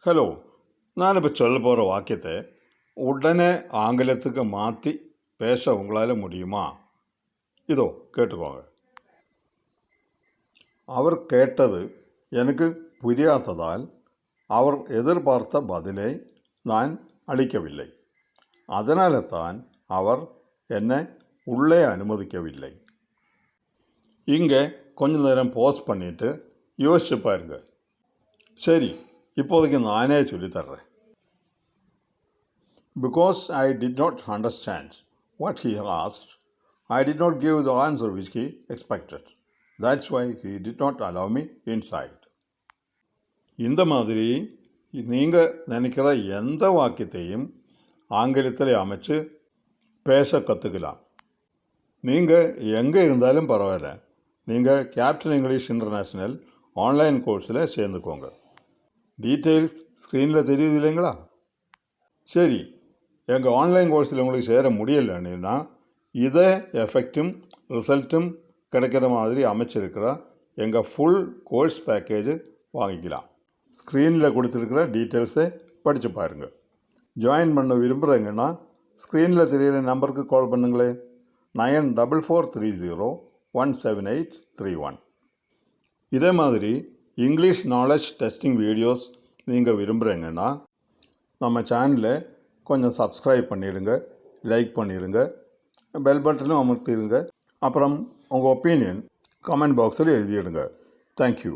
Hello, நான் இப்போ சொல்ல போகிற வாக்கியத்தை உடனே ஆங்கிலத்துக்கு மாற்றி பேச உங்களால் முடியுமா? இதோ கேட்டுக்கோங்க. அவர் கேட்டது எனக்கு புரியாததால் அவர் எதிர்பார்த்த பதிலை நான் அளிக்கவில்லை. அதனால தான் அவர் என்னை உள்ளே அனுமதிக்கவில்லை. இங்கே கொஞ்ச நேரம் பாஸ் பண்ணிவிட்டு யோசிச்சு பாருங்க. சரி, இப்போதைக்கு நானே சொல்லித்தர்றேன். Because I did not understand what he asked, I did not give the answer which he expected. That's why he did not allow me inside. இந்த மாதிரி நீங்கள் நினைக்கிற எந்த வாக்கியத்தையும் ஆங்கிலத்தில் அமைச்சு பேச கற்றுக்கலாம். நீங்கள் எங்கே இருந்தாலும் பரவாயில்ல, நீங்கள் கேப்டன் இங்கிலீஷ் இன்டர்நேஷ்னல் ஆன்லைன் கோர்ஸில் சேர்ந்துக்கோங்க. டீட்டெயில்ஸ் ஸ்க்ரீனில் தெரியுது இல்லைங்களா? சரி, எங்கள் ஆன்லைன் கோர்ஸில் உங்களுக்கு சேர முடியலைன்னா இதை எஃபெக்டும் ரிசல்ட்டும் கிடைக்கிற மாதிரி அமைச்சிருக்கிற எங்கள் ஃபுல் கோர்ஸ் பேக்கேஜ் வாங்கிக்கலாம். ஸ்க்ரீனில் கொடுத்துருக்கிற டீட்டெயில்ஸை படித்து பாருங்கள். ஜாயின் பண்ண விரும்புகிறீங்கன்னா ஸ்க்ரீனில் தெரிகிற நம்பருக்கு கால் பண்ணுங்களே. 9440178131. இதே மாதிரி இங்கிலீஷ் நாலேஜ் டெஸ்டிங் வீடியோஸ் நீங்கள் விரும்புகிறீங்கன்னா நம்ம சேனலை கொஞ்சம் சப்ஸ்கிரைப் பண்ணிடுங்க, லைக் பண்ணிடுங்க, பெல் பட்டனும் அமர்த்திடுங்க. அப்புறம் உங்கள் ஒப்பீனியன் கமெண்ட் பாக்ஸில் எழுதிடுங்க. தேங்க்யூ.